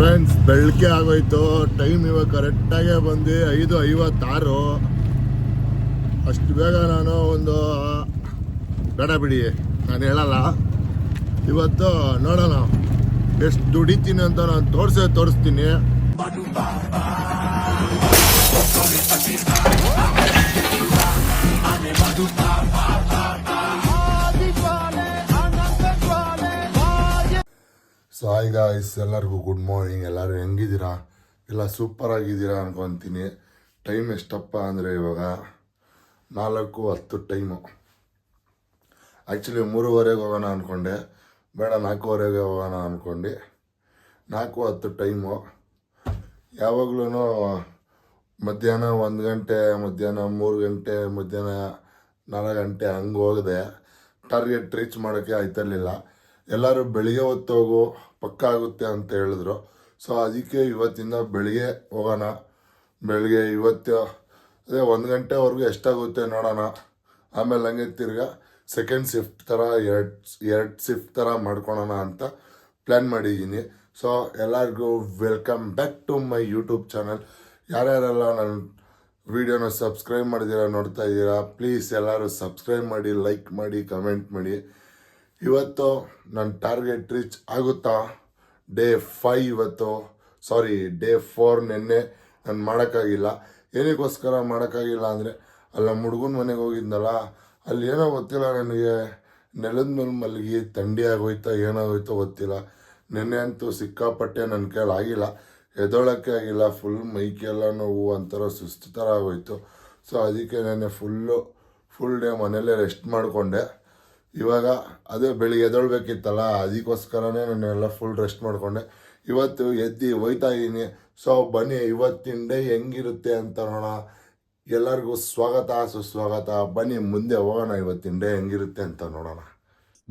Friends ಬೆಳಗ್ಗೆ ಆಗೋಯ್ತು. Time ಇವಾಗ ಕರೆಕ್ಟಾಗೆ ಬಂದು 5:56. ಅಷ್ಟು ಬೇಗ ನಾನು ಒಂದು ಬೇಡ ಬಿಡಿ, ನಾನು ಹೇಳಲ್ಲ. ಇವತ್ತು ನೋಡೋಣ ಎಷ್ಟು ದುಡಿತೀನಿ ಅಂತ ನಾನು ತೋರಿಸ್ತೀನಿ. ಸೊ ಹಾಯ್ ಗಾಯ್ಸ್, ಎಲ್ಲರಿಗೂ ಗುಡ್ ಮಾರ್ನಿಂಗ್. ಎಲ್ಲರೂ ಹೆಂಗಿದ್ದೀರಾ? ಎಲ್ಲ ಸೂಪರ್ ಆಗಿದ್ದೀರಾ ಅನ್ಕೊತೀನಿ. ಟೈಮ್ ಎಷ್ಟಪ್ಪ ಅಂದರೆ ಇವಾಗ 4:10 ಟೈಮು. ಆ್ಯಕ್ಚುಲಿ 3:15 ಹೋಗೋಣ ಅಂದ್ಕೊಂಡೆ, ಬೇಡ 4:15 ಹೋಗೋಣ ಅಂದ್ಕೊಂಡು 4:10 ಟೈಮು. ಯಾವಾಗಲೂ ಮಧ್ಯಾಹ್ನ 1 ಗಂಟೆ, ಮಧ್ಯಾಹ್ನ 3 ಗಂಟೆ, ಮಧ್ಯಾಹ್ನ 4 ಗಂಟೆ ಹಂಗೆ ಹೋಗಿದೆ. ಟಾರ್ಗೆಟ್ ರೀಚ್ ಮಾಡೋಕ್ಕೆ ಆಯ್ತಿರಲಿಲ್ಲ. ಎಲ್ಲರೂ ಬೆಳಿಗ್ಗೆ ಹೊತ್ತು ಹೋಗು ಪಕ್ಕ ಆಗುತ್ತೆ ಅಂತ ಹೇಳಿದ್ರು. ಸೊ ಅದಕ್ಕೆ ಇವತ್ತಿಂದ ಬೆಳಿಗ್ಗೆ ಹೋಗೋಣ. ಬೆಳಿಗ್ಗೆ ಇವತ್ತು ಅದೇ 1 ಗಂಟೆವರೆಗೂ ಎಷ್ಟಾಗುತ್ತೆ ನೋಡೋಣ. ಆಮೇಲೆ ಹಂಗೆ ತಿರ್ಗಾ ಸೆಕೆಂಡ್ ಶಿಫ್ಟ್ ಥರ ಎರಡು ಶಿಫ್ಟ್ ಥರ ಮಾಡ್ಕೊಳೋಣ ಅಂತ ಪ್ಲ್ಯಾನ್ ಮಾಡಿದ್ದೀನಿ. ಸೊ ಎಲ್ಲರಿಗೂ welcome back to my YouTube channel. ಯಾರ್ಯಾರೆಲ್ಲ ನನ್ನ ವೀಡಿಯೋನ ಸಬ್ಸ್ಕ್ರೈಬ್ ಮಾಡಿದ್ದೀರಾ, ನೋಡ್ತಾ ಇದ್ದೀರಾ, ಪ್ಲೀಸ್ ಎಲ್ಲರೂ ಸಬ್ಸ್ಕ್ರೈಬ್ ಮಾಡಿ, ಲೈಕ್ ಮಾಡಿ, ಕಮೆಂಟ್ ಮಾಡಿ. ಇವತ್ತು ನನ್ನ ಟಾರ್ಗೆಟ್ ರೀಚ್ ಆಗುತ್ತಾ? ಡೇ 5 ಇವತ್ತು, ಡೇ 4. ನೆನ್ನೆ ನಾನು ಮಾಡೋಕ್ಕಾಗಿಲ್ಲ. ಏನಕ್ಕೋಸ್ಕರ ಮಾಡೋಕ್ಕಾಗಿಲ್ಲ ಅಂದರೆ, ಅಲ್ಲ ಹುಡುಗನ ಮನೆಗೆ ಹೋಗಿದ್ನಲ್ಲ, ಅಲ್ಲಿ ಏನೋ ಗೊತ್ತಿಲ್ಲ ನನಗೆ, ನೆಲದ ಮೇಲೆ ಮಲಗಿ ಥಂಡಿ ಆಗೋಯ್ತಾ ಏನಾಗೋಯ್ತೋ ಗೊತ್ತಿಲ್ಲ. ನೆನ್ನೆ ಅಂತೂ ಸಿಕ್ಕಾಪಟ್ಟೆ ನನ್ನ ಕೈಲಿ ಆಗಿಲ್ಲ, ಎದ್ದೋಳಕ್ಕೆ ಆಗಿಲ್ಲ. ಫುಲ್ ಮೈಕೆಲ್ಲ ನೋವು, ಒಂಥರ ಸುಸ್ತು ಥರ ಆಗೋಯ್ತು. ಸೊ ಅದಕ್ಕೆ ನೆನ್ನೆ ಫುಲ್ ಡೇ ಮನೇಲೇ ರೆಸ್ಟ್ ಮಾಡಿಕೊಂಡೆ. ಇವಾಗ ಅದೇ ಬೆಳಿಗ್ಗೆ ಎದ್ದೊಳ್ಬೇಕಿತ್ತಲ್ಲ, ಅದಕ್ಕೋಸ್ಕರನೇ ನಾನೆಲ್ಲ ಫುಲ್ ರೆಸ್ಟ್ ಮಾಡಿಕೊಂಡೆ. ಇವತ್ತು ಎದ್ದು ಹೋಯ್ತಾ ಇದ್ದೀನಿ. ಸೊ ಬನ್ನಿ ಇವತ್ತಿನ ಡೇ ಹೆಂಗಿರುತ್ತೆ ಅಂತ ನೋಡೋಣ. ಎಲ್ಲರಿಗೂ ಸ್ವಾಗತ ಸುಸ್ವಾಗತ. ಬನ್ನಿ ಮುಂದೆ ಹೋಗೋಣ, ಇವತ್ತಿನ ಡೇ ಹೆಂಗಿರುತ್ತೆ ಅಂತ ನೋಡೋಣ.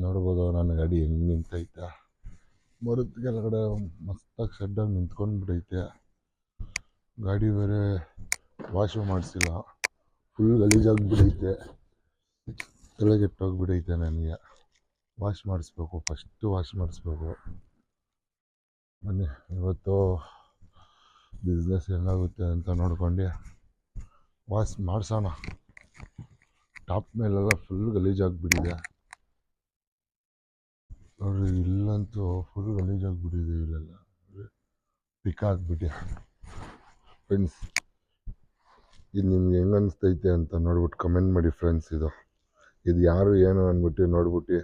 ನೋಡ್ಬೋದು ನನ್ನ ಗಾಡಿ ಹೆಂಗೆ ನಿಂತೈತೆ. ಮರದ ಕೆಳಗಡೆ ಮಸ್ತಾಗಿ ಶೆಡ್ಡಾಗಿ ನಿಂತ್ಕೊಂಡ್ಬಿಟ್ಟೈತೆ. ಗಾಡಿ ಬೇರೆ ವಾಶು ಮಾಡಿಸಿಲ್ಲ, ಫುಲ್ ಗಲೀಜಾಗಿಬಿಟ್ಟೈತೆ. ತಲೆ ಕೆಟ್ಟೋಗ್ಬಿಟ್ಟೈತೆ ನನಗೆ. ವಾಶ್ ಮಾಡಿಸ್ಬೇಕು, ಫಸ್ಟು ವಾಶ್ ಮಾಡಿಸ್ಬೇಕು. ಬನ್ನಿ ಇವತ್ತು ಬಿಸ್ನೆಸ್ ಹೆಂಗಾಗುತ್ತೆ ಅಂತ ನೋಡ್ಕೊಂಡು ವಾಶ್ ಮಾಡಿಸೋಣ. ಟಾಪ್ ಮೇಲೆಲ್ಲ ಫುಲ್ ಗಲೀಜಾಗಿಬಿಟ್ಟಿದೆ ನೋಡ್ರಿ. ಇಲ್ಲಂತೂ ಫುಲ್ ಗಲೀಜಾಗಿಬಿಟ್ಟಿದೆ. ಇಲ್ಲೆಲ್ಲ ಪಿಕ್ ಆಗಿಬಿಟ್ಟು. ಫ್ರೆಂಡ್ಸ್, ಇದು ನಿಮ್ಗೆ ಹೆಂಗೆ ಅನಿಸ್ತೈತೆ ಅಂತ ನೋಡ್ಬಿಟ್ಟು ಕಮೆಂಟ್ ಮಾಡಿ ಫ್ರೆಂಡ್ಸ್. ಇದು ಯಾರು ಏನು ಅಂದ್ಬಿಟ್ಟು ನೋಡ್ಬಿಟ್ಟು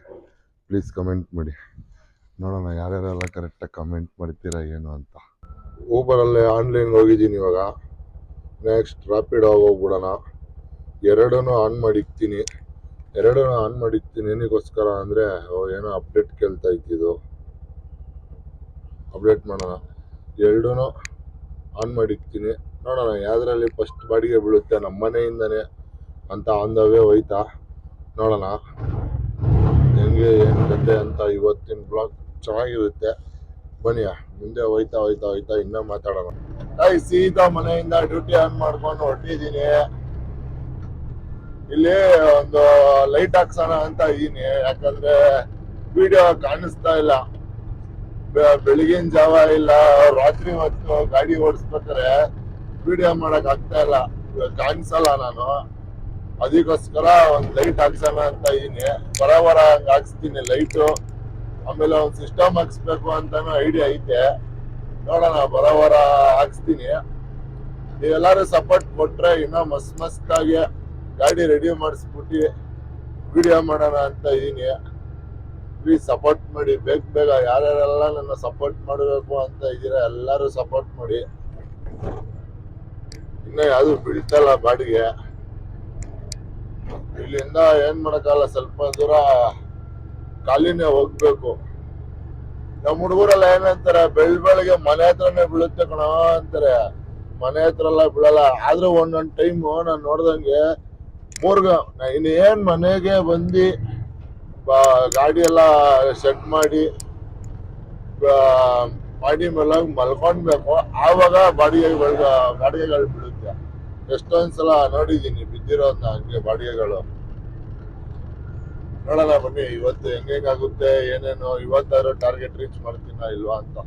ಪ್ಲೀಸ್ ಕಮೆಂಟ್ ಮಾಡಿ ನೋಡೋಣ. ಯಾರ್ಯಾರೆಲ್ಲ ಕರೆಕ್ಟಾಗಿ ಕಮೆಂಟ್ ಮಾಡ್ತೀರಾ ಏನು ಅಂತ. ಊಬರಲ್ಲೇ ಆನ್ಲೈನ್ಗೆ ಹೋಗಿದ್ದೀನಿ. ಇವಾಗ ನೆಕ್ಸ್ಟ್ ರ್ಯಾಪಿಡ್ ಹೋಗ್ಬಿಡೋಣ. ಎರಡೂ ಆನ್ ಮಾಡಿಕ್ತೀನಿ. ಏನಕ್ಕೋಸ್ಕರ ಅಂದರೆ ಏನೋ ಅಪ್ಡೇಟ್ ಕೇಳ್ತಾ ಇತ್ತಿದ್ದು, ಅಪ್ಡೇಟ್ ಮಾಡೋಣ. ಎರಡೂ ಆನ್ ಮಾಡಿಕ್ತೀನಿ. ನೋಡೋಣ ಯಾವುದರಲ್ಲಿ ಫಸ್ಟ್ ಬಾಡಿಗೆ ಬೀಳುತ್ತೆ. ನಮ್ಮ ಮನೆಯಿಂದನೇ ಅಂತ ಆನ್ ದ ವೇ ಹೋಯ್ತಾ. ನೋಡೋಣ ಹೆಂಗೆ ಏನು ಕತೆ ಅಂತ. ಇವತ್ತಿನ ಬ್ಲಾಗ್ ಚೆನ್ನಾಗಿರುತ್ತೆ. ಬನ್ನಿ ಮುಂದೆ ಹೋಯ್ತಾ ಇನ್ನೂ ಮಾತಾಡೋಣ. ಸೀದಾ ಮನೆಯಿಂದ ಡ್ಯೂಟಿ ಆನ್ ಮಾಡ್ಕೊಂಡು ಹೊರಟಿದ್ದೀನಿ. ಇಲ್ಲಿ ಒಂದು ಲೈಟ್ ಹಾಕ್ಸೋಣ ಅಂತ ಇದೀನಿ, ಯಾಕಂದ್ರೆ ವಿಡಿಯೋ ಕಾಣಿಸ್ತಾ ಇಲ್ಲ. ಬೆಳಗಿನ ಜಾವ ಇಲ್ಲ, ರಾತ್ರಿ ಹೊತ್ತು ಗಾಡಿ ಓಡಿಸ್ಬೇಕಾರೆ ವಿಡಿಯೋ ಮಾಡಕ್ ಆಗ್ತಾ ಇಲ್ಲ, ಕಾಣಿಸಲ್ಲ ನಾನು. ಅದಕ್ಕೋಸ್ಕರ ಒಂದು ಲೈಟ್ ಹಾಕ್ಸೋಣ ಅಂತ ಇದೀನಿ. ಬರ ಹಂಗೆ ಹಾಕ್ಸ್ತೀನಿ ಲೈಟು. ಆಮೇಲೆ ಒಂದು ಸಿಸ್ಟಮ್ ಹಾಕ್ಸ್ಬೇಕು ಅಂತಾನು ಐಡಿಯಾ ಐತೆ. ನೋಡೋಣ, ಬರ ಹಾಕ್ಸ್ತೀನಿ. ನೀವೆಲ್ಲರೂ ಸಪೋರ್ಟ್ ಕೊಟ್ರೆ ಇನ್ನೂ ಮಸ್ತಾಗಿ ಗಾಡಿ ರೆಡಿ ಮಾಡಿಸ್ಬಿಟ್ಟು ವಿಡಿಯೋ ಮಾಡೋಣ ಅಂತ ಇದೀನಿ. ಪ್ಲೀಸ್ ಸಪೋರ್ಟ್ ಮಾಡಿ, ಬೇಗ ಯಾರ್ಯಾರೆಲ್ಲ ನನ್ನ ಸಪೋರ್ಟ್ ಮಾಡಬೇಕು ಅಂತ ಇದ್ದೀರಾ ಎಲ್ಲರೂ ಸಪೋರ್ಟ್ ಮಾಡಿ. ಇನ್ನೂ ಯಾವುದು ಬೀಳ್ತಲ್ಲ ಬಾಡಿಗೆ. ಇಲ್ಲಿಂದ ಏನ್ ಮಾಡಕ್ಕಲ್ಲ, ಸ್ವಲ್ಪ ದೂರ ಖಾಲಿನೇ ಹೋಗ್ಬೇಕು. ನಮ್ಮ ಹುಡುಗರೆಲ್ಲ ಏನಂತಾರೆ, ಬೆಳಗ್ಗೆ ಮನೆ ಹತ್ರನೇ ಬೀಳುತ್ತೆ ಕಣ ಅಂತಾರೆ. ಮನೆ ಹತ್ರ ಎಲ್ಲ ಬೀಳಲ್ಲ. ಆದ್ರೂ ಒಂದೊಂದು ಟೈಮು ನಾನು ನೋಡ್ದಂಗೆ ಇನ್ನೇನ್ ಮನೆಗೆ ಬಂದು ಗಾಡಿ ಎಲ್ಲ ಸೆಟ್ ಮಾಡಿ ಮೇಲೆ ಮಲ್ಕೊಂಡ್ಬೇಕು, ಆವಾಗ ಬಾಡಿಗೆಗಳು ಬೀಳುತ್ತೆ. ಎಷ್ಟೊಂದ್ಸಲ ನೋಡಿದೀನಿ ಬಿದ್ದಿರೋದ್ನ ಹಂಗೆ ಬಾಡಿಗೆಗಳು. ನೋಡೋಣ ಬನ್ನಿ ಇವತ್ತು ಹೆಂಗಾಗುತ್ತೆ ಏನೇನು. ಇವತ್ತಾದ್ರೂ ಟಾರ್ಗೆಟ್ ರೀಚ್ ಮಾಡ್ತೀನ ಇಲ್ವಾ ಅಂತ.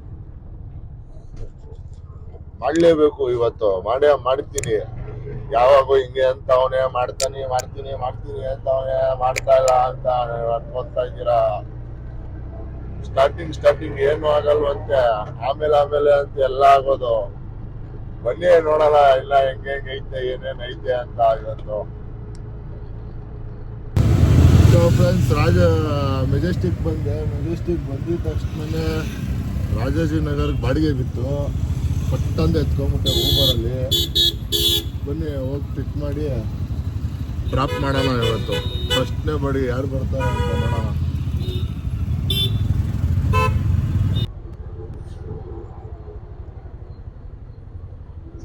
ಮಾಡ್ಲೇಬೇಕು ಇವತ್ತು ಮಾಡ್ತೀನಿ. ಯಾವಾಗೂ ಹಿಂಗೆ ಅಂತ ಅವನೇ ಮಾಡ್ತೀನಿ ಅಂತ ಅವನೇ ಮಾಡ್ತಾ ಇಲ್ಲ ಅಂತ ಅನ್ಕೊಂತಾ ಇದ್ದೀರಾ. ಸ್ಟಾರ್ಟಿಂಗ್ ಏನು ಆಗಲ್ವಂತೆ, ಆಮೇಲೆ ಅಂತ ಎಲ್ಲ ಆಗೋದು. ಬನ್ನಿ ನೋಡೋಣ ಇಲ್ಲ ಹೆಂಗೆ ಐತೆ ಏನೇನ್ ಐತೆ ಅಂತ ಇವತ್ತು. ಸೊ ಫ್ರೆಂಡ್ಸ್, ಮೆಜೆಸ್ಟಿಕ್ ಬಂದಿದ ತಕ್ಷಣ ರಾಜಾಜಿನಗರ್ಗೆ ಬಾಡಿಗೆ ಬಿತ್ತು. ಪಟ್ಟಂತ ಎತ್ಕೊಂಬಿಟ್ಟೆ ಊಬರಲ್ಲಿ. ಬನ್ನಿ ಹೋಗಿ ಪಿಕ್ ಮಾಡಿ ಡ್ರಾಪ್ ಮಾಡೋಣ ಇವತ್ತು. ಫಸ್ಟ್ನೇ ಬಾಡಿಗೆ ಯಾರು ಬರ್ತಾರೆ ಅಂತ ನೋಡೋಣ.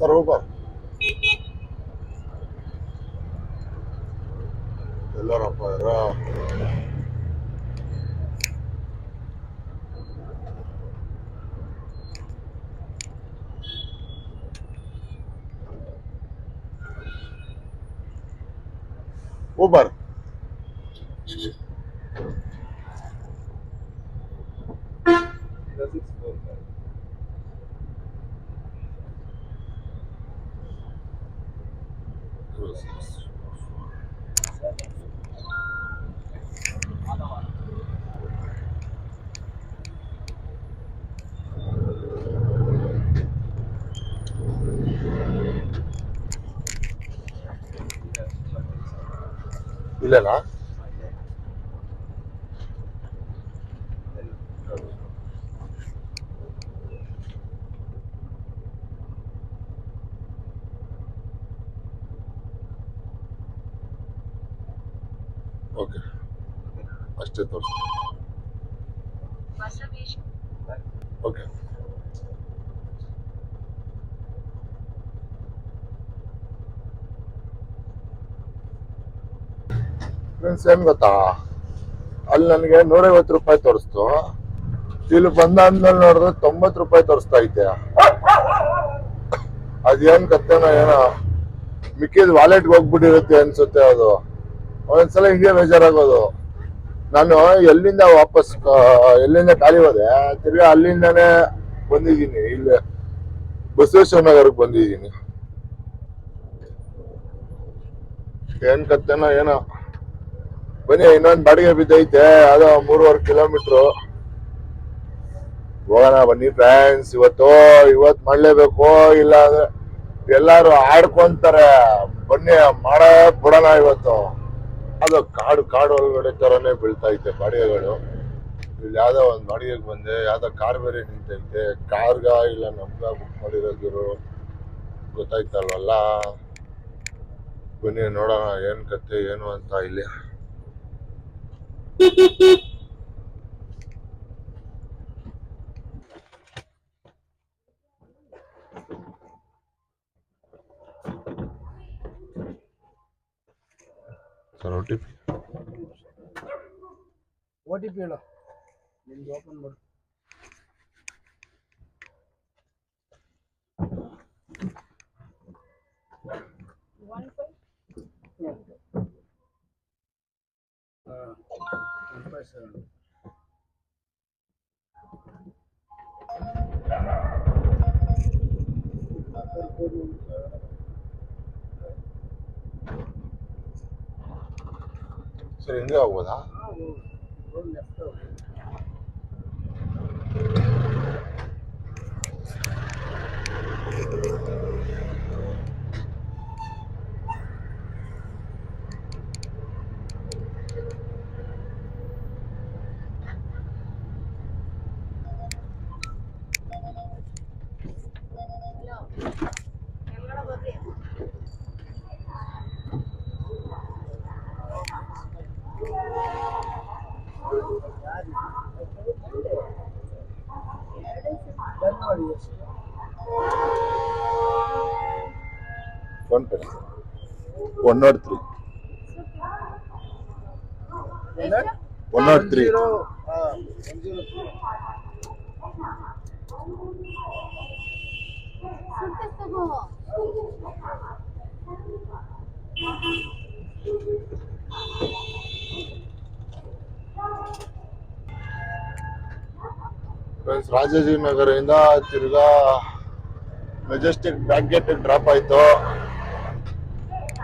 ಸರ್ ಊಬರ್ ಎಲ್ಲರಪ್ಪ ಯಾರ ಊಬರ್ ಇಲ್ಲೇನಾ? ಓಕೆ, ಅಷ್ಟೇ ತೋರಿಸಿ. ಓಕೆ ಫ್ರೆಂಡ್ಸ್, ಏನ್ ಗೊತ್ತಾ, ಅಲ್ಲಿ ನನಗೆ 150 ರೂಪಾಯಿ ತೋರಿಸ್ತು. ಇಲ್ಲಿ ಬಂದಾದ್ಮೇಲೆ ನೋಡಿದ್ರೆ 90 ರೂಪಾಯಿ ತೋರಿಸ್ತಾ ಐತೆ. ಅದೇನ್ ಕತ್ತೇನೋ ಏನೋ ಮಿಕ್ಕಿದ ವಾಲೆಟ್ಗೆ ಹೋಗ್ಬಿಟ್ಟಿರುತ್ತೆ ಅನ್ಸುತ್ತೆ. ಅದು ಒಂದ್ಸಲ ಹಿಂಗೆ ಬೇಜಾರಾಗೋದು. ನಾನು ಎಲ್ಲಿಂದ ಖಾಲಿ ಹೋದೆ, ತಿರ್ಗಾ ಅಲ್ಲಿಂದಾನೇ ಬಂದಿದ್ದೀನಿ. ಇಲ್ಲಿ ಬಸವೇಶ್ವರ ನಗರಕ್ಕೆ ಬಂದಿದ್ದೀನಿ. ಏನ್ ಕತ್ತೇನೋ ಏನೋ. ಬನ್ನಿ, ಇನ್ನೊಂದು ಬಾಡಿಗೆ ಬಿದ್ದೈತೆ, ಅದು 3.5 ಕಿಲೋಮೀಟ್ರು. ಹೋಗೋಣ ಬನ್ನಿ ಫ್ರೆಂಡ್ಸ್. ಇವತ್ತು ಮಾಡ್ಲೇಬೇಕು, ಇಲ್ಲ ಅಂದ್ರೆ ಎಲ್ಲಾರು ಆಡ್ಕೊಂತಾರೆ. ಬನ್ನಿ ಬಿಡೋಣ ಇವತ್ತು. ಅದು ಕಾಡು ಒಳಗಡೆ ತರನೇ ಬೀಳ್ತಾ ಐತೆ ಬಾಡಿಗೆಗಳು. ಇಲ್ಲಿ ಯಾವ್ದೋ ಒಂದು ಬಾಡಿಗೆಗೆ ಬಂದೆ, ಯಾವ್ದೋ ಕಾರ್ ಬೇರೆ ನಿಂತೈತೆ. ಕಾರ್ಗ ಇಲ್ಲ ನಮ್ಗ ಬುಕ್ ಮಾಡಿರೋದಿರು ಗೊತ್ತಾಯ್ತಲ್ವಲ್ಲ. ಬನ್ನಿ ನೋಡೋಣ ಏನ್ ಕತೆ ಏನು ಅಂತ ಇಲ್ಲಿ. ಸರ್ OTP ಹೇಳು, ನಿಮ್ದು ಓಪನ್ ಮಾಡು. ಸರ್ ಹಿಂಗೆ ಹೋಗ್ಬೋದಾ? PhonePe 103 103. ಫ್ರೆಂಡ್ಸ್, ರಾಜಾಜಿನಗರದಿಂದ ತಿರ್ಗಾ ಮೆಜೆಸ್ಟಿಕ್ ಬ್ಯಾಕ್ ಗೇಟ್ ಡ್ರಾಪ್ ಆಯ್ತು.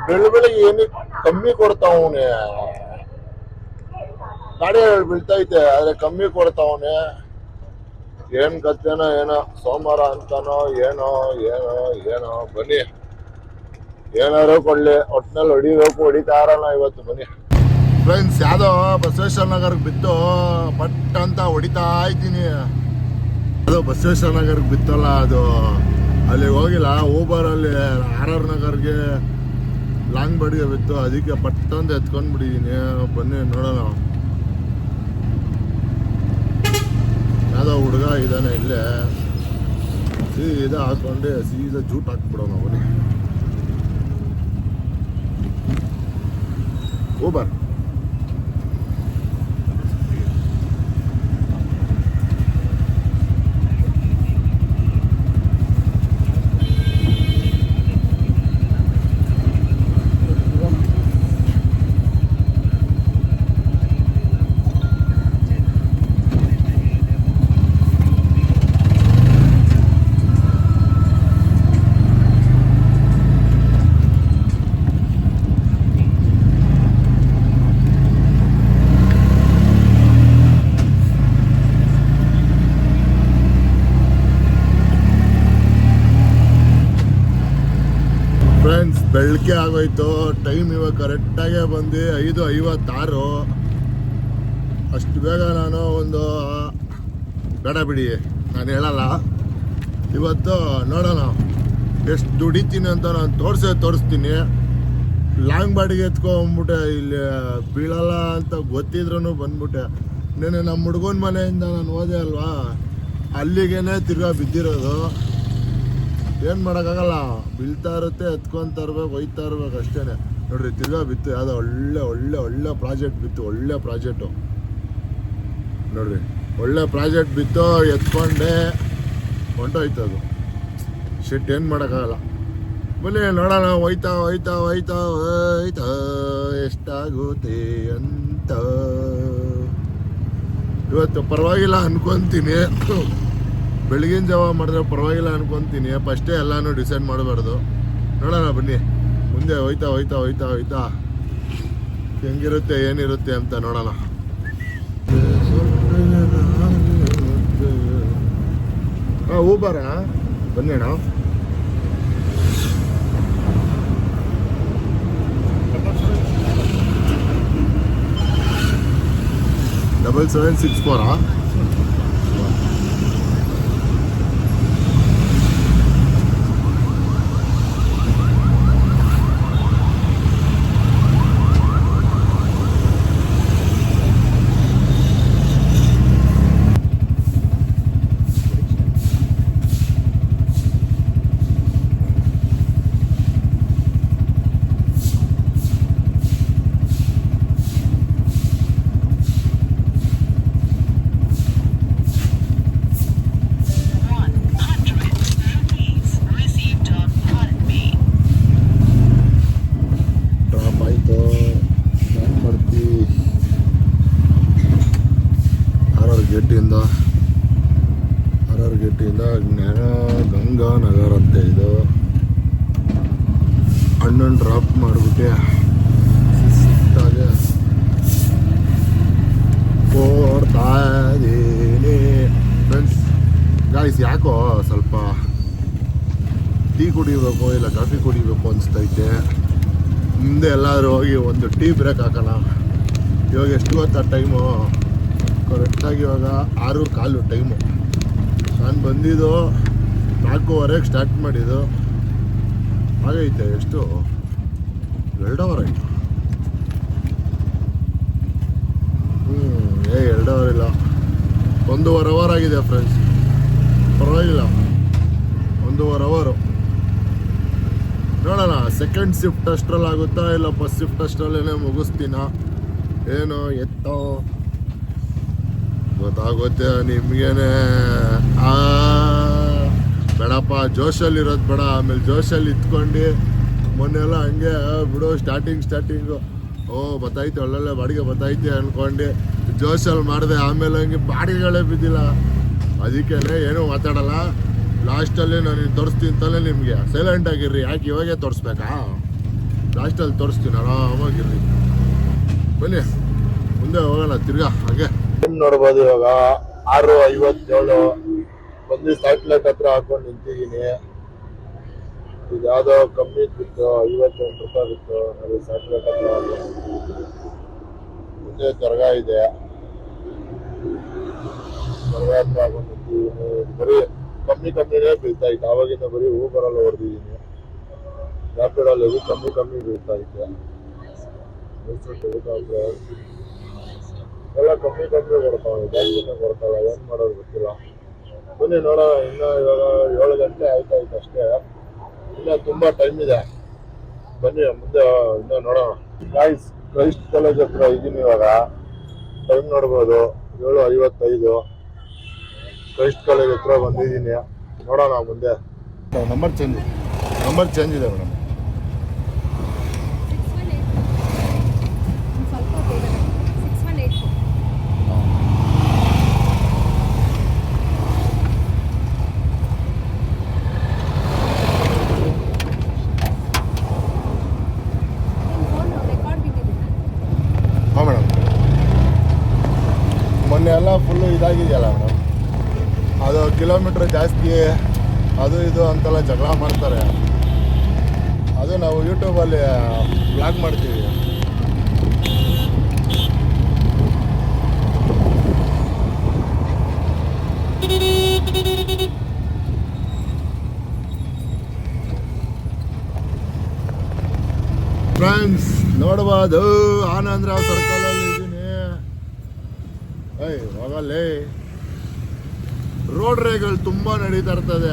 ಬೆಳಿಗ್ಗೆ ಏನಕ್ಕೆ ಕಮ್ಮಿ ಕೊಡ್ತಾವನೆ, ಗಾಡಿ ಬೀಳ್ತೈತೆ ಆದ್ರೆ ಕಮ್ಮಿ ಕೊಡ್ತಾವನೆ. ಏನ್ ಕತ್ತೇನೋ ಏನೋ, ಸೋಮವಾರ ಅಂತಾನೋ ಏನೋ ಏನೋ ಏನೋ. ಬನ್ನಿ ಏನಾರು ಕೊಡ್ಲಿ, ಒಟ್ನಲ್ಲಿ ಹೊಡಿಬೇಕು, ಹೊಡಿತಾ ಇರೋಣ ಇವತ್ತು. ಬನ್ನಿ ಫ್ರೆಂಡ್ಸ್, ಯಾವ್ದೋ ಬಸವೇಶ್ವರ ನಗರ್ಗೆ ಬಿತ್ತು, ಬಟ್ ಅಂತ ಹೊಡಿತಾ ಇದ್ದೀನಿ. ಅದು ಬಸವೇಶ್ವರ ನಗರ್ಗೆ ಬಿತ್ತಲ್ಲ, ಅದು ಅಲ್ಲಿ ಹೋಗಿಲ್ಲ. ಊಬರಲ್ಲಿ RR ನಗರ್ಗೆ ಲಾಂಗ್ ಬಡಿಗೆ ಬಿತ್ತು, ಅದಕ್ಕೆ ಪಟ್ ಅಂತ ಎತ್ಕೊಂಡ್ ಬಿಟ್ಟಿದ್ದೀನಿ. ಬನ್ನಿ ನೋಡೋಣ. ಯಾವುದೋ ಹುಡುಗ ಇದ್ದಾನೆ ಇಲ್ಲೇ, ಸೀದಾ ಹಾಕೊಂಡೆ ಸೀದಾ ಜೂಟ್ ಹಾಕ್ಬಿಡೋಣ ಅವನಿಗೆ. ಊಬರ್ ಫ್ರೆಂಡ್ಸ್, ಬೆಳಗ್ಗೆ ಆಗೋಯ್ತು. ಟೈಮ್ ಇವಾಗ ಕರೆಕ್ಟಾಗೆ ಬಂದು 5:56. ಅಷ್ಟು ಬೇಗ ನಾನು ಒಂದು ಬೇಡ ಬಿಡಿ, ನಾನು ಹೇಳಲ್ಲ. ಇವತ್ತು ನೋಡೋಣ ಎಷ್ಟು ದುಡಿತೀನಿ ಅಂತ ನಾನು ತೋರಿಸ್ತೀನಿ. ಲಾಂಗ್ ಬಾಡಿಗೆ ಎತ್ಕೊಂಡ್ಬಿಟ್ಟೆ, ಇಲ್ಲಿ ಬೀಳಲ್ಲ ಅಂತ ಗೊತ್ತಿದ್ರೂ ಬಂದ್ಬಿಟ್ಟೆ. ನೆನೆ ನಮ್ಮ ಹುಡುಗನ ಮನೆಯಿಂದ ನಾನು ಹೋದೆ ಅಲ್ವಾ, ಅಲ್ಲಿಗೇನೆ ತಿರ್ಗಾ ಬಿದ್ದಿರೋದು. ಏನು ಮಾಡೋಕ್ಕಾಗಲ್ಲ, ಬೀಳ್ತಾ ಇರುತ್ತೆ, ಎತ್ಕೊತಾ ಇರ್ಬೇಕು, ಒಯ್ತಾ ಇರ್ಬೇಕು ಅಷ್ಟೇ. ನೋಡ್ರಿ ತಿರ್ಗಾ ಬಿತ್ತು, ಯಾವುದೋ ಒಳ್ಳೆ ಒಳ್ಳೆ ಒಳ್ಳೆ ಪ್ರಾಜೆಕ್ಟ್ ಬಿತ್ತು, ಒಳ್ಳೆ ಪ್ರಾಜೆಕ್ಟು ನೋಡ್ರಿ. ಒಳ್ಳೆ ಪ್ರಾಜೆಕ್ಟ್ ಬಿತ್ತು, ಎತ್ಕೊಂಡೆ ಹೊಂಟೋಯ್ತು ಅದು. ಶಿಟ್, ಏನು ಮಾಡೋಕ್ಕಾಗಲ್ಲ. ಬನ್ನಿ ನೋಡೋಣ, ಹೋಯ್ತಾ ಹೋಯ್ತಾ ಹೋಯ್ತಾ ಹೋಯ್ತಾ ಎಷ್ಟಾಗುತ್ತೆ ಅಂತ. ಇವತ್ತು ಪರವಾಗಿಲ್ಲ ಅನ್ಕೊತೀನಿ. ಬೆಳಗಿನ ಜಾವ ಮಾಡಿದ್ರೆ ಪರವಾಗಿಲ್ಲ ಅನ್ಕೊತೀನಿ. ಫಸ್ಟೇ ಎಲ್ಲನೂ ಡಿಸೈಡ್ ಮಾಡಬಾರ್ದು. ನೋಡೋಣ ಬನ್ನಿ, ಮುಂದೆ ಹೋಯ್ತಾ ಹೋಯ್ತಾ ಹೋಯ್ತಾ ಹೋಯ್ತಾ ಹೆಂಗಿರುತ್ತೆ ಏನಿರುತ್ತೆ ಅಂತ ನೋಡೋಣ. ಊಬರ ಬನ್ನಿ ಅಣ್ಣ. ಡಬಲ್ 764 ಗೇಟಿಂದ ಜ್ಞಾನ ಗಂಗಾನಗರ ಅಂತ ಇದು. ಅಣ್ಣನ ಡ್ರಾಪ್ ಮಾಡಿಬಿಟ್ಟೆ ಶಿಸ್ತಾಗೆ ಕೊಡ್ತಾ ಇದ್ದೀನಿ. ಫ್ರೆಂಡ್ಸ್ ಗಾಯ್ಸ್, ಯಾಕೋ ಸ್ವಲ್ಪ ಟೀ ಕುಡಿಬೇಕು ಇಲ್ಲ ಕಾಫಿ ಕುಡಿಬೇಕು ಅನಿಸ್ತೈತೆ. ಮುಂದೆ ಎಲ್ಲಾದರೂ ಹೋಗಿ ಒಂದು ಟೀ ಬ್ರೇಕ್ ಹಾಕೋಣ. ಇವಾಗ ಎಷ್ಟು ಗೊತ್ತಾ ಟೈಮು? ಕರೆಕ್ಟಾಗಿ ಇವಾಗ 6:15 ಟೈಮು. ನಾನು ಬಂದಿದ್ದು 4:15ಗೆ ಸ್ಟಾರ್ಟ್ ಮಾಡಿದ್ದು. ಆಗೈತೆ ಎಷ್ಟು 2 ಅವರ್ ಆಯಿತು. 2 ಅವರ್ ಇಲ್ಲ, 1.5 ಅವರ್ ಆಗಿದೆ ಫ್ರೆಂಡ್ಸ್. ಪರವಾಗಿಲ್ಲ, 1.5 ಅವರು. ನೋಡೋಣ ಸೆಕೆಂಡ್ ಶಿಫ್ಟ್ ಅಷ್ಟರಲ್ಲಿ ಆಗುತ್ತಾ ಇಲ್ಲ ಫಸ್ಟ್ ಶಿಫ್ಟ್ ಅಷ್ಟರಲ್ಲೇ ಮುಗಿಸ್ತೀನ ಏನು ಎತ್ತೋ ಗೊತ್ತಾಗುತ್ತೆ ನಿಮ್ಗೇನೆ. ಬೇಡಪ್ಪ, ಜೋಶಲ್ಲಿ ಇರೋದು ಬೇಡ. ಆಮೇಲೆ ಜೋಶಲ್ಲಿ ಇತ್ಕೊಂಡು ಮೊನ್ನೆಲ್ಲ ಹಂಗೆ ಬಿಡು ಸ್ಟಾರ್ಟಿಂಗು ಬತ್ತೈತೆ ಒಳ್ಳೊಳ್ಳೆ ಬಾಡಿಗೆ ಬತ್ತೈತೆ ಅಂದ್ಕೊಂಡು ಜೋಶಲ್ಲಿ ಮಾಡಿದೆ. ಆಮೇಲೆ ಹಂಗೆ ಬಾಡಿಗೆಗಳೇ ಬಿದ್ದಿಲ್ಲ. ಅದಕ್ಕೆ ಏನೂ ಮಾತಾಡಲ್ಲ. ಲಾಸ್ಟಲ್ಲಿ ನಾನು ತೋರಿಸ್ತೀನಿ ಅಂತಲೇ ನಿಮಗೆ. ಸೈಲೆಂಟ್ ಆಗಿರ್ರಿ, ಯಾಕೆ ಇವಾಗೇ ತೋರಿಸ್ಬೇಕಾ? ಲಾಸ್ಟಲ್ಲಿ ತೋರಿಸ್ತೀನಿ, ಆರಾಮಾಗಿರ್ರಿ. ಬನ್ನಿ ಮುಂದೆ ಹೋಗೋಣ ತಿರ್ಗಾ. ಹಾಗೆ ನೋಡ್ಬೋದು ಇವಾಗ 6:57 ಬಂದು ಸ್ಯಾಟಲೈಟ್ ಹತ್ರ ಹಾಕೊಂಡು ನಿಂತಿದ್ದೀನಿ. ಇದು ಯಾವುದೋ ಕಮ್ಮಿ ಬಿತ್ತು, 58 ರೂಪಾಯಿ ಬಿತ್ತು. ಅದು ಸ್ಯಾಟಲೈಟ್ ಹತ್ರ ಮುಂದೆ ದರ್ಗಾ ಇದೆ. ದರ್ಗಾ ಹತ್ರ ಹಾಕೊಂಡು ನಿಂತಿದ್ದೀನಿ. ಬರೀ ಕಮ್ಮಿನೇ ಬೀಳ್ತಾ ಇತ್ತು. ಆವಾಗಿಂದ ಬರೀ ಊಬರಲ್ಲಿ ಹೊಡೆದಿದ್ದೀನಿ. ರ್ಯಾಪಿಡಲ್ಲಿ ಕಮ್ಮಿ ಬೀಳ್ತಾ ಇತ್ತು. ಎಲ್ಲ ಕಮ್ಮಿ ಕೊಡ್ತಾವೆ, ಜಾಸ್ತಿನೇ ಕೊಡ್ತಾವೆ. ಏನು ಮಾಡೋದು ಗೊತ್ತಿಲ್ಲ. ಬನ್ನಿ ನೋಡೋಣ. ಇನ್ನೂ ಇವಾಗ 7 ಗಂಟೆ ಆಯ್ತಾಯ್ತು ಅಷ್ಟೇ. ಇನ್ನೂ ತುಂಬ ಟೈಮ್ ಇದೆ. ಬನ್ನಿ ಮುಂದೆ ಇನ್ನೂ ನೋಡೋಣ. ಕ್ರೈಸ್ಟ್ ಕಾಲೇಜ್ ಹತ್ರ ಇದ್ದೀನಿ ಇವಾಗ. ಟೈಮ್ ನೋಡ್ಬೋದು 7:55. ಕ್ರೈಸ್ಟ್ ಕಾಲೇಜ್ ಹತ್ರ ಬಂದಿದ್ದೀನಿ. ನೋಡೋಣ ಮುಂದೆ. ನಂಬರ್ ಚೇಂಜ್ ಇದೆ ಮೇಡಮ್. ಹಾಂ ಮೇಡಮ್, ಮೊನ್ನೆ ಎಲ್ಲ ಫುಲ್ಲು ಇದಾಗಿದೆಯಲ್ಲ ಮೇಡಮ್. ಅದು ಕಿಲೋಮೀಟ್ರ್ ಜಾಸ್ತಿ ಅದು ಇದು ಅಂತೆಲ್ಲ ಜಗಳ ಮಾಡ್ತಾರೆ. ಅದು ನಾವು ಯೂಟ್ಯೂಬಲ್ಲಿ ಬ್ಲಾಗ್ ಮಾಡ್ತೀವಿ. ಫ್ರೆಂಡ್ಸ್ ನೋಡ್ಬೋದು, ಆನಂದರಾವ್ ಸರ್ಕಲಲ್ಲಿ ಇದ್ದೀನಿ. ಹೋಗಲ್ಲೇ ರೋಡ್ ರೇಗಳು ತುಂಬ ನಡೀತಾ ಇರ್ತದೆ.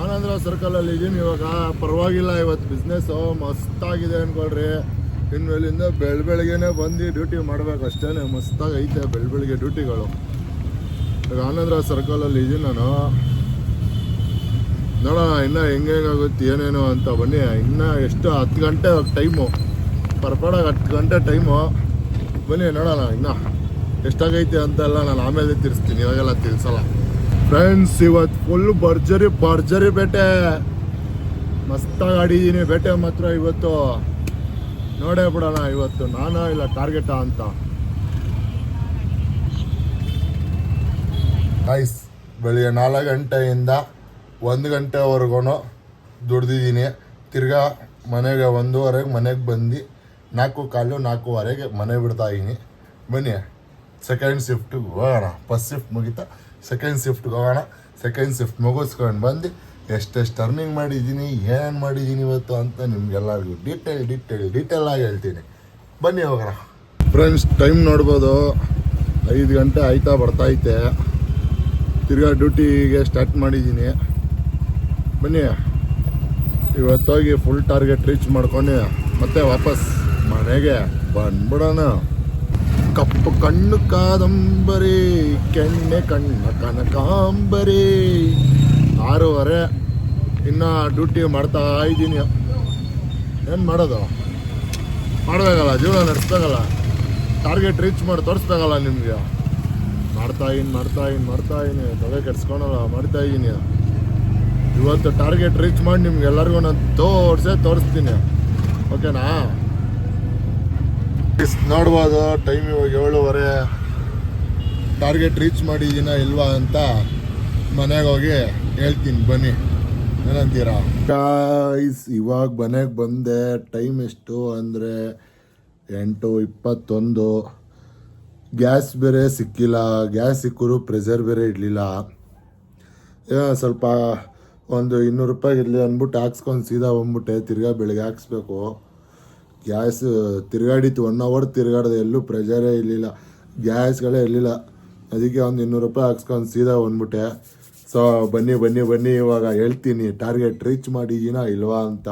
ಆನಂದರಾವ್ ಸರ್ಕಲಲ್ಲಿ ಇದ್ದೀನಿ ಇವಾಗ. ಪರವಾಗಿಲ್ಲ, ಇವತ್ತು ಬಿಸ್ನೆಸ್ಸು ಮಸ್ತಾಗಿದೆ ಅನ್ಕೊಳ್ರಿ. ಇನ್ಮೇಲಿಂದ ಬೆಳಗ್ಗೆನೇ ಬಂದು ಡ್ಯೂಟಿ ಮಾಡ್ಬೇಕು ಅಷ್ಟೇ. ಮಸ್ತಾಗಿ ಐತೆ ಬೆಳಗ್ಗೆ ಡ್ಯೂಟಿಗಳು. ಈಗ ಆನಂದರಾವ್ ಸರ್ಕಲಲ್ಲಿ ಇದ್ದೀನಿ ನಾನು. ನೋಡೋಣ ಇನ್ನೂ ಹೆಂಗಾಗುತ್ತೆ ಏನೇನು ಅಂತ. ಬನ್ನಿ, ಇನ್ನೂ ಎಷ್ಟು 10 ಗಂಟೆ ಟೈಮು, ಪರ್ಪಡಾಗ 10 ಗಂಟೆ ಟೈಮು. ಬನ್ನಿ ನೋಡೋಣ ಇನ್ನೂ ಎಷ್ಟಾಗೈತೆ ಅಂತೆಲ್ಲ ನಾನು ಆಮೇಲೆ ತಿರ್ಸ್ತೀನಿ, ಇವಾಗೆಲ್ಲ ತಿರ್ಸಲ್ಲ. ಫ್ರೆಂಡ್ಸ್ ಇವತ್ತು ಫುಲ್ ಭರ್ಜರಿ ಬೇಟೆ. ಮಸ್ತಾಗಿ ಆಡಿದ್ದೀನಿ ಬೇಟೆ ಮಾತ್ರ ಇವತ್ತು. ನೋಡೇ ಬಿಡೋಣ ಇವತ್ತು ನಾನಾ ಇಲ್ಲ ಟಾರ್ಗೆಟಾ ಅಂತ. ನೈಸ್. ಬೆಳಿಗ್ಗೆ 4 ಗಂಟೆಯಿಂದ 1 ಗಂಟೆವರೆಗೂ ದುಡ್ದಿದ್ದೀನಿ. ತಿರ್ಗಾ ಮನೆಗೆ 1:15 ಮನೆಗೆ ಬಂದು 4:15 4:15 ಮನೆ ಬಿಡ್ತಾಯಿದ್ದೀನಿ. ಬನ್ನಿ ಸೆಕೆಂಡ್ ಶಿಫ್ಟಿಗೆ ಹೋಗೋಣ. ಫಸ್ಟ್ ಶಿಫ್ಟ್ ಮುಗಿತಾ ಸೆಕೆಂಡ್ ಶಿಫ್ಟ್ಗೆ ಹೋಗೋಣ. ಸೆಕೆಂಡ್ ಶಿಫ್ಟ್ ಮುಗಿಸ್ಕೊಂಡು ಬಂದು ಎಷ್ಟೆಷ್ಟು ಅರ್ನಿಂಗ್ ಮಾಡಿದ್ದೀನಿ, ಏನೇನು ಮಾಡಿದ್ದೀನಿ ಇವತ್ತು ಅಂತ ನಿಮ್ಗೆಲ್ಲರಿಗೂ ಡೀಟೇಲ್ ಆಗಿ ಹೇಳ್ತೀನಿ. ಬನ್ನಿ ಹೋಗೋಣ. ಫ್ರೆಂಡ್ಸ್ ಟೈಮ್ ನೋಡ್ಬೋದು, 5 ಗಂಟೆ ಆಯ್ತಾ ಬರ್ತೈತೆ. ತಿರ್ಗಾ ಡ್ಯೂಟಿಗೆ ಸ್ಟಾರ್ಟ್ ಮಾಡಿದ್ದೀನಿ. ಬನ್ನಿ ಇವತ್ತೋಗಿ ಫುಲ್ ಟಾರ್ಗೆಟ್ ರೀಚ್ ಮಾಡ್ಕೊಂಡು ಮತ್ತೆ ವಾಪಸ್ ಮನೆಗೆ ಬಂದ್ಬಿಡೋಣ. ಕಪ್ಪು ಕಣ್ಣು ಕಾದಂಬರಿ, ಕೆಣ್ಣೆ ಕಣ್ಣ ಕನಕಾಂಬರಿ. 6:30 ಇನ್ನು ಡ್ಯೂಟಿ ಮಾಡ್ತಾ ಇದ್ದೀನಿ. ಏನು ಮಾಡೋದು, ಮಾಡಬೇಕಲ್ಲ, ಜೀವನ ನಡೆಸ್ಬೇಕಲ್ಲ. ಟಾರ್ಗೆಟ್ ರೀಚ್ ಮಾಡಿ ತೋರಿಸ್ಬೇಕಲ್ಲ ನಿಮಗೆ. ಮಾಡ್ತಾಯಿದ್ದೀನಿ ತಲೆ ಕೆಡ್ಸ್ಕೊಳಲ್ಲ, ಮಾಡ್ತಾಯಿದ್ದೀನಿ. ಇವತ್ತು ಟಾರ್ಗೆಟ್ ರೀಚ್ ಮಾಡಿ ನಿಮ್ಗೆ ಎಲ್ಲರಿಗೂ ನಾನು ತೋರಿಸ್ತೀನಿ. ಓಕೆನಾ? ನೋಡ್ಬೋದು ಟೈಮ್ ಇವಾಗ 7:30. ಟಾರ್ಗೆಟ್ ರೀಚ್ ಮಾಡಿದ್ದೀನ ಇಲ್ವಾ ಅಂತ ಮನೆಗೆ ಹೋಗಿ ಹೇಳ್ತೀನಿ. ಬನ್ನಿ, ಏನಂತೀರಾ ಗಾಯ್ಸ್? ಇವಾಗ ಮನೆಗೆ ಬಂದೆ. ಟೈಮ್ ಎಷ್ಟು ಅಂದರೆ 8:21. ಗ್ಯಾಸ್ ಬೇರೆ ಸಿಕ್ಕಿಲ್ಲ. ಗ್ಯಾಸ್ ಸಿಕ್ಕರೂ ಪ್ರೆಷರ್ ಬೇರೆ ಇಡಲಿಲ್ಲ. ಸ್ವಲ್ಪ ಒಂದು 200 ರೂಪಾಯಿ ಇರಲಿ ಅಂದ್ಬಿಟ್ಟು ಹಾಕ್ಸ್ಕೊಂಡು ಸೀದಾ ಬಂದ್ಬಿಟ್ಟೆ. ತಿರ್ಗಾ ಬೆಳಗ್ಗೆ ಹಾಕ್ಸ್ಬೇಕು. ಗ್ಯಾಸ್ ತಿರ್ಗಾಡಿತ್ತು 1 ಅವರ್ ತಿರ್ಗಾಡಿದೆ, ಎಲ್ಲೂ ಪ್ರೆಷರೇ ಇರಲಿಲ್ಲ, ಗ್ಯಾಸ್ಗಳೇ ಇರಲಿಲ್ಲ. ಅದಕ್ಕೆ ಒಂದು 200 ರೂಪಾಯಿ ಹಾಕ್ಸ್ಕೊಂಡು ಸೀದಾ ಬಂದ್ಬಿಟ್ಟೆ. ಸೊ ಬನ್ನಿ ಇವಾಗ ಹೇಳ್ತೀನಿ ಟಾರ್ಗೆಟ್ ರೀಚ್ ಮಾಡಿದ್ದೀನ ಇಲ್ವಾ ಅಂತ.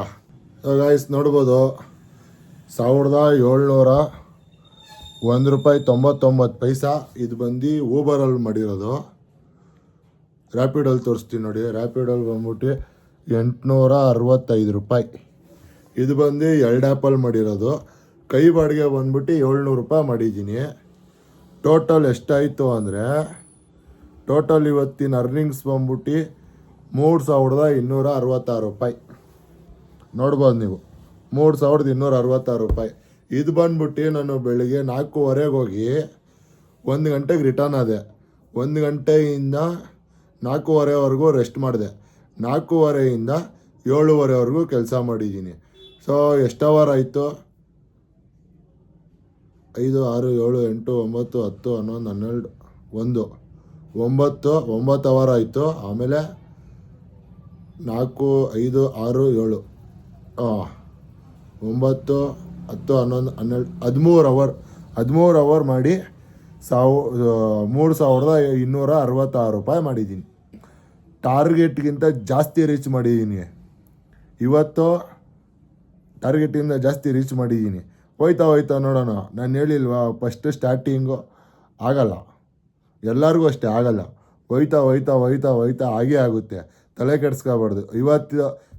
ಗಾಯ್ಸ್ ನೋಡ್ಬೋದು 1701 ರೂಪಾಯಿ 99 ಇದು ಬಂದು ಊಬರಲ್ಲಿ ಮಾಡಿರೋದು. ರ್ಯಾಪಿಡಲ್ಲಿ ತೋರಿಸ್ತೀನಿ ನೋಡಿ. ರ್ಯಾಪಿಡಲ್ಲಿ ಬಂದ್ಬಿಟ್ಟು 865 ರೂಪಾಯಿ. ಇದು ಬಂದು 2 ಆ್ಯಪಲ್ಲಿ ಮಾಡಿರೋದು. ಕೈ ಬಾಡಿಗೆ ಬಂದ್ಬಿಟ್ಟು 700 ರೂಪಾಯಿ ಮಾಡಿದ್ದೀನಿ. ಟೋಟಲ್ ಎಷ್ಟಾಯಿತು ಅಂದರೆ ಟೋಟಲ್ ಇವತ್ತಿನ ಅರ್ನಿಂಗ್ಸ್ ಬಂದ್ಬಿಟ್ಟು 3266 ರೂಪಾಯಿ. ನೋಡ್ಬೋದು ನೀವು, 3266 ರೂಪಾಯಿ. ಇದು ಬಂದ್ಬಿಟ್ಟು ನಾನು ಬೆಳಿಗ್ಗೆ 4:15 ಹೋಗಿ 1 ಗಂಟೆಗೆ ರಿಟರ್ನ್ ಆದೆ. 1 ಗಂಟೆಯಿಂದ 4:15ವರೆಗೂ ರೆಸ್ಟ್ ಮಾಡಿದೆ. 4:15ಇಂದ 7:15ವರೆಗೂ ಕೆಲಸ ಮಾಡಿದ್ದೀನಿ. ಸೊ ಎಷ್ಟು ಅವರ್ ಆಯಿತು? 5, 6, 7, 8, 9, 10, 11, 12, 9 ಅವರ್ ಆಯಿತು. ಆಮೇಲೆ 4, 5, 6, 7, 9, 10, 11, 12, 13 ಅವರ್ ಮಾಡಿ 3266 ರೂಪಾಯಿ ಮಾಡಿದ್ದೀನಿ. ಟಾರ್ಗೆಟ್ಗಿಂತ ಜಾಸ್ತಿ ರೀಚ್ ಮಾಡಿದ್ದೀನಿ ಇವತ್ತು. ಟಾರ್ಗೆಟಿಂದ ಜಾಸ್ತಿ ರೀಚ್ ಮಾಡಿದ್ದೀನಿ. ಹೋಯ್ತಾ ನೋಡೋಣ. ನಾನು ಹೇಳಿಲ್ವಾ ಫಸ್ಟ್ ಸ್ಟಾರ್ಟಿಂಗು ಆಗಲ್ಲ, ಎಲ್ಲರಿಗೂ ಅಷ್ಟೇ ಆಗಲ್ಲ. ಹೋಯ್ತಾ ಹಾಗೇ ಆಗುತ್ತೆ. ತಲೆ ಕೆಡಿಸ್ಕೋಬಾರ್ದು.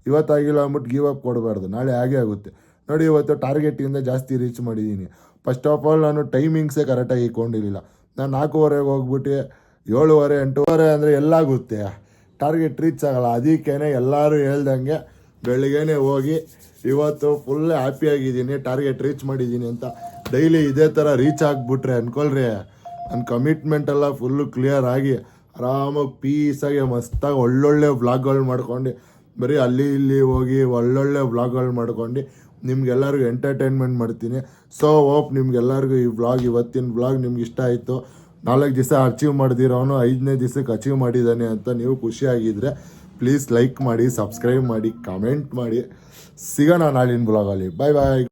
ಇವತ್ತಾಗಿಲ್ಲ ಅಂದ್ಬಿಟ್ಟು ಗಿವ್ ಅಪ್ ಕೊಡಬಾರ್ದು. ನಾಳೆ ಹಾಗೇ ಆಗುತ್ತೆ. ನೋಡಿ, ಇವತ್ತು ಟಾರ್ಗೆಟಿಂದ ಜಾಸ್ತಿ ರೀಚ್ ಮಾಡಿದ್ದೀನಿ. ಫಸ್ಟ್ ಆಫ್ ಆಲ್ ನಾನು ಟೈಮಿಂಗ್ಸೇ ಕರೆಕ್ಟಾಗಿ ಇಟ್ಕೊಂಡಿರಲಿಲ್ಲ. ನಾನು 4:15 ಹೋಗ್ಬಿಟ್ಟು 7:30, 8:30 ಅಂದರೆ ಎಲ್ಲಾಗುತ್ತೆ, ಟಾರ್ಗೆಟ್ ರೀಚ್ ಆಗಲ್ಲ. ಅದಕ್ಕೇ ಎಲ್ಲರೂ ಹೇಳ್ದಂಗೆ ಬೆಳಿಗ್ಗೆನೇ ಹೋಗಿ ಇವತ್ತು ಫುಲ್ ಹ್ಯಾಪಿಯಾಗಿದ್ದೀನಿ, ಟಾರ್ಗೆಟ್ ರೀಚ್ ಮಾಡಿದ್ದೀನಿ ಅಂತ. ಡೈಲಿ ಇದೇ ಥರ ರೀಚ್ ಆಗಿಬಿಟ್ರೆ ಅನ್ಕೊಳ್ರಿ, ನನ್ನ ಕಮಿಟ್ಮೆಂಟೆಲ್ಲ ಫುಲ್ಲು ಕ್ಲಿಯರ್ ಆಗಿ ಆರಾಮಾಗಿ ಪೀಸಾಗಿ ಮಸ್ತಾಗಿ ಒಳ್ಳೊಳ್ಳೆ ವ್ಲಾಗ್ಗಳು ಮಾಡ್ಕೊಂಡು, ಬರೀ ಅಲ್ಲಿ ಇಲ್ಲಿ ಹೋಗಿ ಒಳ್ಳೊಳ್ಳೆ ವ್ಲಾಗ್ಗಳು ಮಾಡ್ಕೊಂಡು ನಿಮ್ಗೆಲ್ಲರಿಗೂ ಎಂಟರ್ಟೈನ್ಮೆಂಟ್ ಮಾಡ್ತೀನಿ. ಸೊ ಹೋಪ್ ನಿಮ್ಗೆಲ್ಲರಿಗೂ ಈ ವ್ಲಾಗ್, ಇವತ್ತಿನ ವ್ಲಾಗ್ ನಿಮ್ಗೆ ಇಷ್ಟ ಆಯಿತು. 4 ದಿವಸ ಅಚೀವ್ ಮಾಡ್ದಿರೋನು 5ನೇ ದಿವಸಕ್ಕೆ ಅಚೀವ್ ಮಾಡಿದ್ದಾನೆ ಅಂತ ನೀವು ಖುಷಿಯಾಗಿದ್ದರೆ ಪ್ಲೀಸ್ ಲೈಕ್ ಮಾಡಿ, ಸಬ್ಸ್ಕ್ರೈಬ್ ಮಾಡಿ, ಕಮೆಂಟ್ ಮಾಡಿ. ಸಿಗೋಣ ನಾಳಿನ ಬ್ಲಾಗಲ್ಲಿ. ಬಾಯ್.